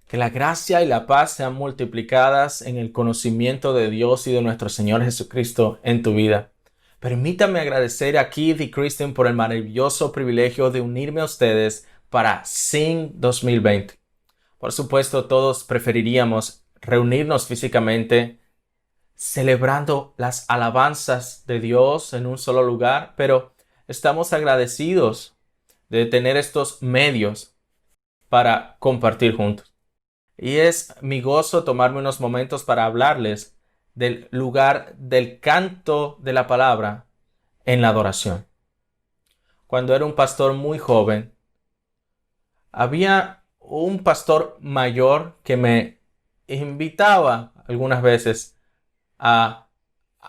Que la gracia y la paz sean multiplicadas en el conocimiento de Dios y de nuestro Señor Jesucristo en tu vida. Permítame agradecer a Keith y Kristen por el maravilloso privilegio de unirme a ustedes para Sing 2020. Por supuesto, todos preferiríamos reunirnos físicamente celebrando las alabanzas de Dios en un solo lugar, pero estamos agradecidos de tener estos medios para compartir juntos. Y es mi gozo tomarme unos momentos para hablarles del lugar del canto de la palabra en la adoración. Cuando era un pastor muy joven, había un pastor mayor que me invitaba algunas veces a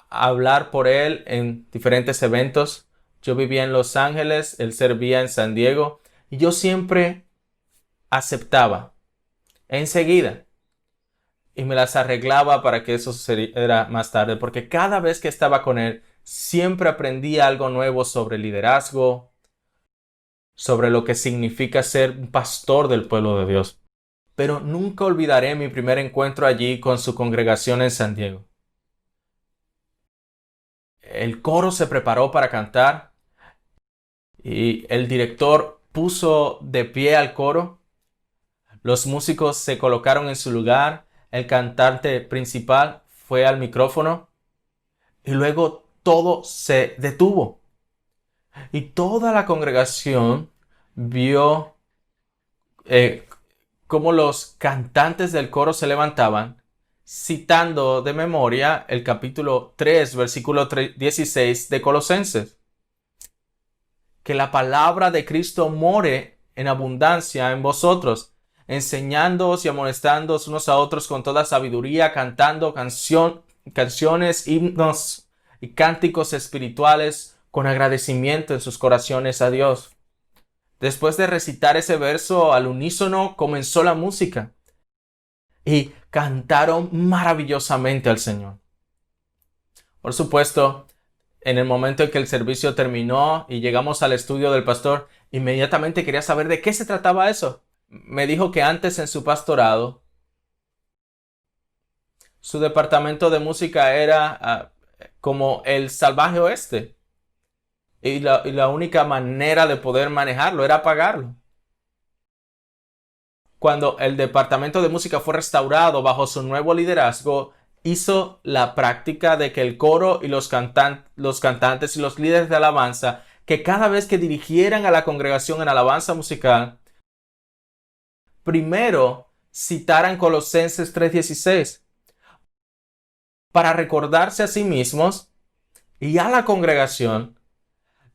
hablar por él en diferentes eventos. Yo vivía en Los Ángeles, él servía en San Diego y yo siempre aceptaba enseguida y me las arreglaba para que eso sucediera más tarde, porque cada vez que estaba con él siempre aprendía algo nuevo sobre liderazgo, sobre lo que significa ser un pastor del pueblo de Dios. Pero nunca olvidaré mi primer encuentro allí con su congregación en San Diego. El coro se preparó para cantar y el director puso de pie al coro. Los músicos se colocaron en su lugar. El cantante principal fue al micrófono y luego todo se detuvo. Y toda la congregación vio cómo los cantantes del coro se levantaban, citando de memoria el capítulo 3, versículo 16 de Colosenses. Que la palabra de Cristo more en abundancia en vosotros, enseñándoos y amonestándoos unos a otros con toda sabiduría, cantando canciones, himnos y cánticos espirituales con agradecimiento en sus corazones a Dios. Después de recitar ese verso al unísono, comenzó la música y cantaron maravillosamente al Señor. Por supuesto, en el momento en que el servicio terminó y llegamos al estudio del pastor, inmediatamente quería saber de qué se trataba eso. Me dijo que antes en su pastorado, su departamento de música era como el salvaje oeste. Y la única manera de poder manejarlo era pagarlo. Cuando el departamento de música fue restaurado bajo su nuevo liderazgo, hizo la práctica de que el coro y los cantantes y los líderes de alabanza, que cada vez que dirigieran a la congregación en alabanza musical, primero citaran Colosenses 3:16 para recordarse a sí mismos y a la congregación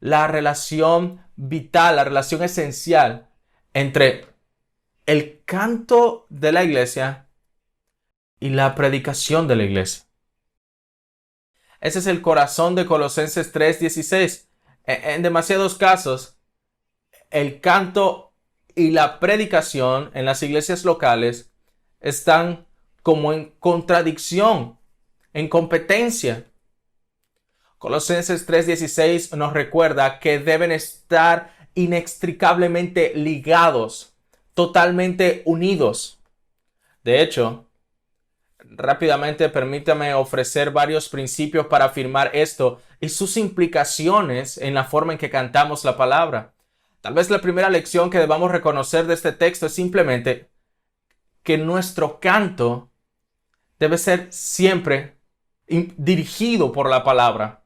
la relación vital, la relación esencial entre el canto de la iglesia y la predicación de la iglesia. Ese es el corazón de Colosenses 3:16. En demasiados casos, el canto y la predicación en las iglesias locales están como en contradicción, en competencia. Colosenses 3:16 nos recuerda que deben estar inextricablemente ligados, totalmente unidos. De hecho, rápidamente permítame ofrecer varios principios para afirmar esto y sus implicaciones en la forma en que cantamos la palabra. Tal vez la primera lección que debamos reconocer de este texto es simplemente que nuestro canto debe ser siempre dirigido por la palabra.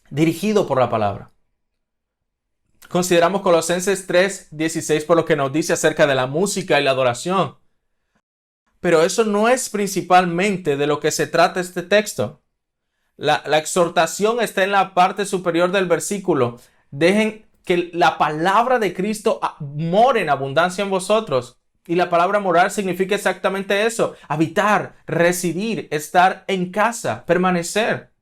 Dirigido por la palabra. Consideramos Colosenses 3:16 por lo que nos dice acerca de la música y la adoración. Pero eso no es principalmente de lo que se trata este texto. La exhortación está en la parte superior del versículo. Dejen que la palabra de Cristo more en abundancia en vosotros. Y la palabra morar significa exactamente eso: habitar, residir, estar en casa, permanecer.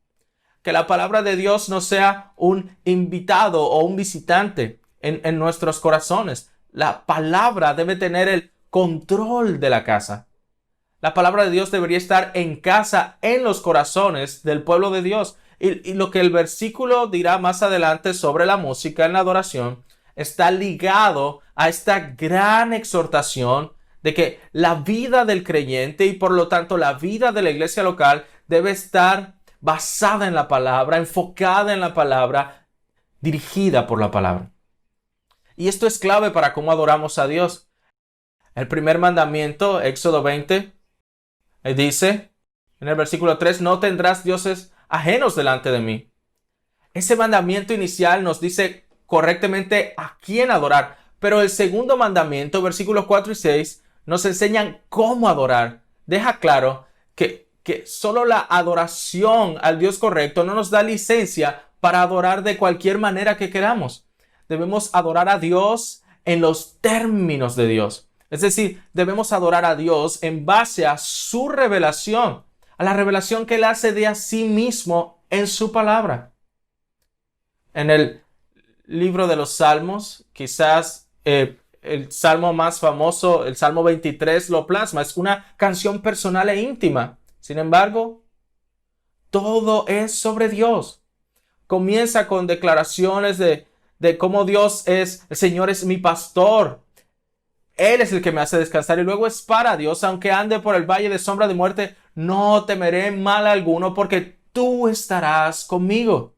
Que la palabra de Dios no sea un invitado o un visitante en nuestros corazones. La palabra debe tener el control de la casa. La palabra de Dios debería estar en casa, en los corazones del pueblo de Dios. Y lo que el versículo dirá más adelante sobre la música en la adoración está ligado a esta gran exhortación de que la vida del creyente y por lo tanto la vida de la iglesia local debe estar basada en la palabra, enfocada en la palabra, dirigida por la palabra. Y esto es clave para cómo adoramos a Dios. El primer mandamiento, Éxodo 20, dice en el versículo 3, no tendrás dioses ajenos delante de mí. Ese mandamiento inicial nos dice correctamente a quién adorar, pero el segundo mandamiento, versículos 4 y 6, nos enseñan cómo adorar. Deja claro que solo la adoración al Dios correcto no nos da licencia para adorar de cualquier manera que queramos. Debemos adorar a Dios en los términos de Dios. Es decir, debemos adorar a Dios en base a su revelación, a la revelación que Él hace de a sí mismo en su palabra. En el libro de los Salmos, quizás el salmo más famoso, el Salmo 23, lo plasma. Es una canción personal e íntima. Sin embargo, todo es sobre Dios. Comienza con declaraciones de cómo Dios es, el Señor es mi pastor. Él es el que me hace descansar, y luego es para Dios, aunque ande por el valle de sombra de muerte, no temeré mal alguno porque tú estarás conmigo.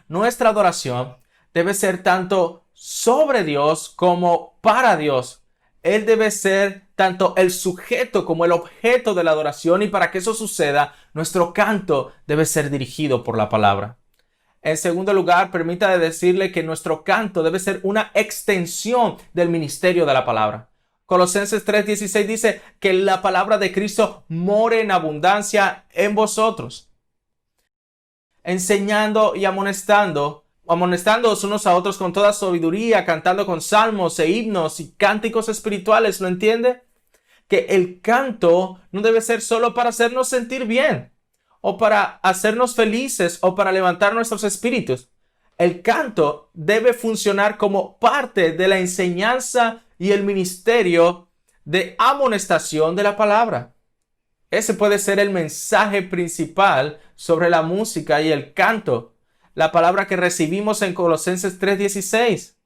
Nuestra adoración debe ser tanto sobre Dios como para Dios. Él debe ser tanto el sujeto como el objeto de la adoración, y para que eso suceda, nuestro canto debe ser dirigido por la palabra. En segundo lugar, permítame decirle que nuestro canto debe ser una extensión del ministerio de la palabra. Colosenses 3:16 dice que la palabra de Cristo more en abundancia en vosotros, enseñando y amonestándoos unos a otros con toda sabiduría, cantando con salmos e himnos y cánticos espirituales. ¿Lo entiende? Que el canto no debe ser solo para hacernos sentir bien, o para hacernos felices, o para levantar nuestros espíritus. El canto debe funcionar como parte de la enseñanza y el ministerio de amonestación de la palabra. Ese puede ser el mensaje principal sobre la música y el canto, la palabra que recibimos en Colosenses 3:16.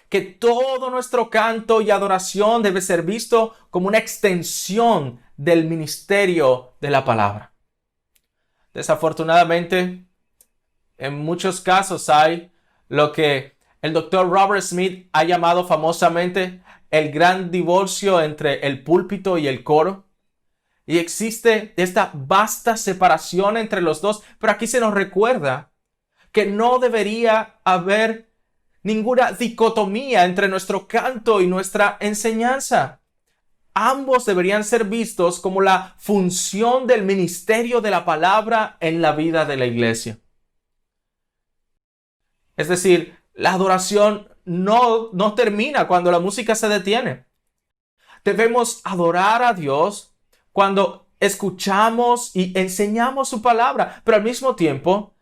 Que todo nuestro canto y adoración debe ser visto como una extensión del ministerio de la palabra. Desafortunadamente, en muchos casos hay lo que el doctor Robert Smith ha llamado famosamente el gran divorcio entre el púlpito y el coro. Y existe esta vasta separación entre los dos, pero aquí se nos recuerda que no debería haber ninguna dicotomía entre nuestro canto y nuestra enseñanza. Ambos deberían ser vistos como la función del ministerio de la palabra en la vida de la iglesia. Es decir, la adoración no termina cuando la música se detiene. Debemos adorar a Dios cuando escuchamos y enseñamos su palabra, pero al mismo tiempo,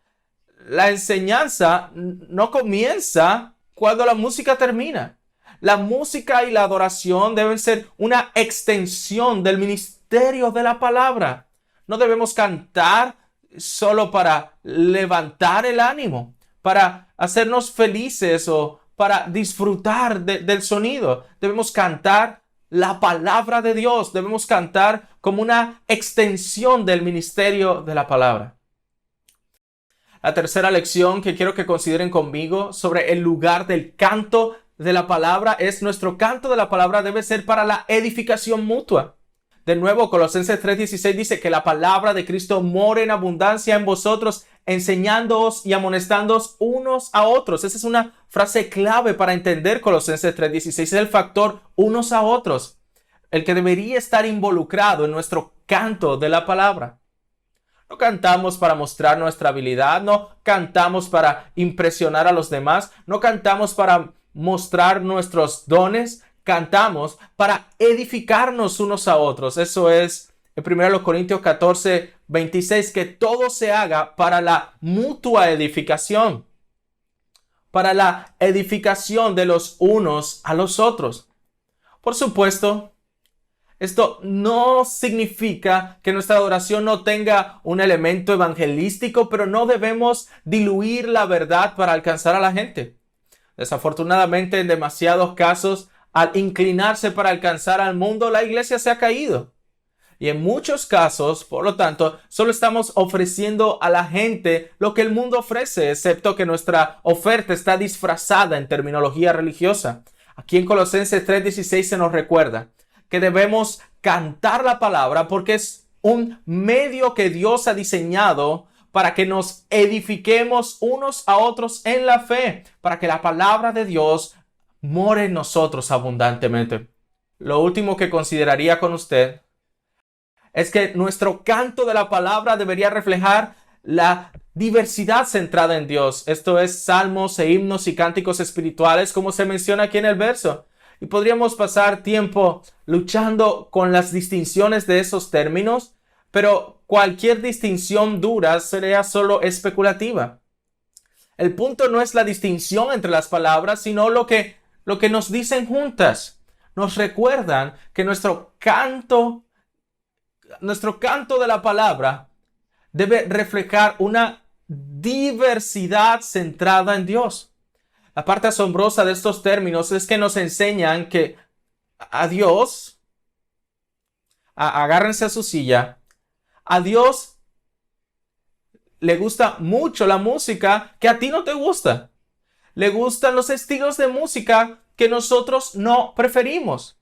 la enseñanza no comienza cuando la música termina. La música y la adoración deben ser una extensión del ministerio de la palabra. No debemos cantar solo para levantar el ánimo, para hacernos felices o para disfrutar del sonido. Debemos cantar la palabra de Dios. Debemos cantar como una extensión del ministerio de la palabra. La tercera lección que quiero que consideren conmigo sobre el lugar del canto de la palabra es: nuestro canto de la palabra debe ser para la edificación mutua. De nuevo, Colosenses 3:16 dice que la palabra de Cristo more en abundancia en vosotros, enseñándoos y amonestándoos unos a otros. Esa es una frase clave para entender Colosenses 3:16. Es el factor unos a otros, el que debería estar involucrado en nuestro canto de la palabra. No cantamos para mostrar nuestra habilidad, no cantamos para impresionar a los demás, no cantamos para mostrar nuestros dones, cantamos para edificarnos unos a otros. Eso es en 1 Corintios 14:26, que todo se haga para la mutua edificación, para la edificación de los unos a los otros. Por supuesto, esto no significa que nuestra adoración no tenga un elemento evangelístico, pero no debemos diluir la verdad para alcanzar a la gente. Desafortunadamente, en demasiados casos al inclinarse para alcanzar al mundo, la iglesia se ha caído. Y en muchos casos, por lo tanto, solo estamos ofreciendo a la gente lo que el mundo ofrece, excepto que nuestra oferta está disfrazada en terminología religiosa. Aquí en Colosenses 3:16 se nos recuerda que debemos cantar la palabra porque es un medio que Dios ha diseñado para que nos edifiquemos unos a otros en la fe, para que la palabra de Dios more en nosotros abundantemente. Lo último que consideraría con usted es que nuestro canto de la palabra debería reflejar la diversidad centrada en Dios. Esto es salmos e himnos y cánticos espirituales, como se menciona aquí en el verso. Y podríamos pasar tiempo luchando con las distinciones de esos términos, pero cualquier distinción dura sería solo especulativa. El punto no es la distinción entre las palabras, sino lo que nos dicen juntas. Nos recuerdan que nuestro canto de la palabra debe reflejar una diversidad centrada en Dios. La parte asombrosa de estos términos es que nos enseñan que a Dios, agárrense a su silla, a Dios le gusta mucho la música que a ti no te gusta. Le gustan los estilos de música que nosotros no preferimos.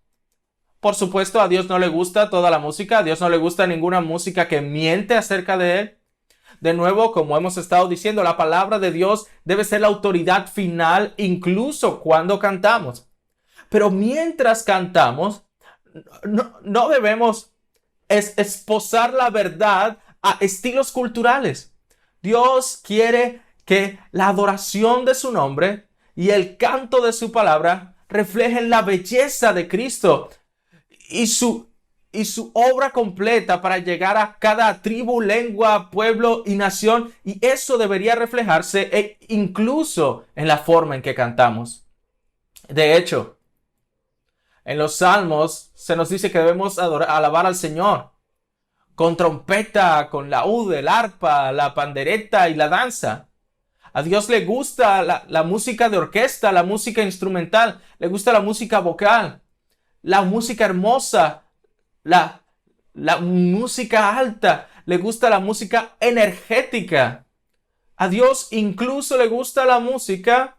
Por supuesto, a Dios no le gusta toda la música. A Dios no le gusta ninguna música que miente acerca de Él. De nuevo, como hemos estado diciendo, la palabra de Dios debe ser la autoridad final, incluso cuando cantamos. Pero mientras cantamos, no debemos esposar la verdad a estilos culturales. Dios quiere que la adoración de su nombre y el canto de su palabra reflejen la belleza de Cristo y su obra completa para llegar a cada tribu, lengua, pueblo y nación. Y eso debería reflejarse incluso en la forma en que cantamos. De hecho, en los salmos se nos dice que debemos alabar al Señor con trompeta, con laúd, el arpa, la pandereta y la danza. A Dios le gusta la música de orquesta, la música instrumental, le gusta la música vocal, la música hermosa, la música alta, le gusta la música energética. A Dios incluso le gusta la música,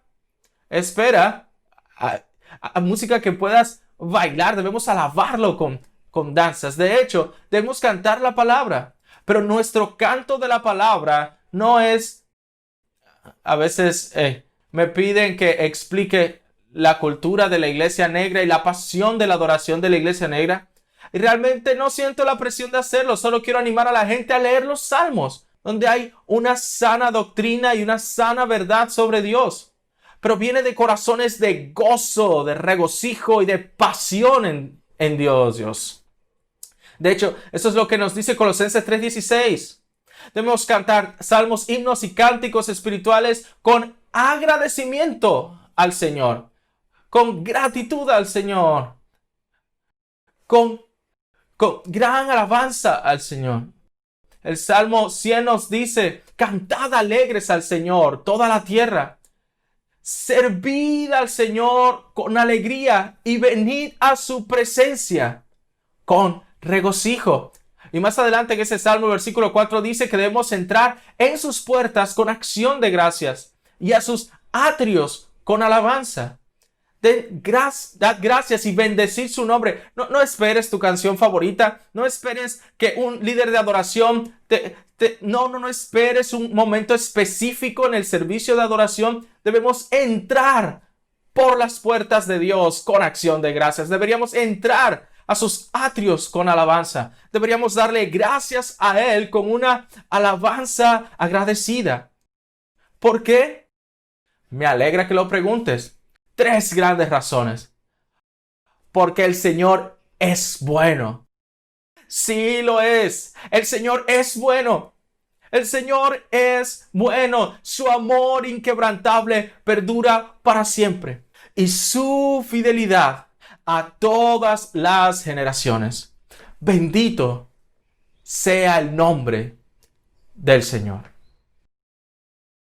a música que puedas bailar. Debemos alabarlo con danzas. De hecho, debemos cantar la palabra, pero nuestro canto de la palabra no es... A veces me piden que explique la cultura de la iglesia negra y la pasión de la adoración de la iglesia negra. Y realmente no siento la presión de hacerlo. Solo quiero animar a la gente a leer los salmos, donde hay una sana doctrina y una sana verdad sobre Dios. Pero viene de corazones de gozo, de regocijo y de pasión en Dios. De hecho, eso es lo que nos dice Colosenses 3:16. Debemos cantar salmos, himnos y cánticos espirituales con agradecimiento al Señor, con gratitud al Señor, con gran alabanza al Señor. El Salmo 100 nos dice: cantad alegres al Señor, toda la tierra. Servid al Señor con alegría y venid a su presencia con regocijo. Y más adelante en ese Salmo, versículo 4, dice que debemos entrar en sus puertas con acción de gracias y a sus atrios con alabanza. Dad gracias y bendecid su nombre. No esperes tu canción favorita. No esperes que un líder de adoración no esperes un momento específico en el servicio de adoración. Debemos entrar por las puertas de Dios con acción de gracias. Deberíamos entrar a sus atrios con alabanza. Deberíamos darle gracias a Él con una alabanza agradecida. ¿Por qué? Me alegra que lo preguntes. 3 grandes razones. Porque el Señor es bueno. Sí lo es. El Señor es bueno. El Señor es bueno. Su amor inquebrantable perdura para siempre. Y su fidelidad a todas las generaciones. Bendito sea el nombre del Señor.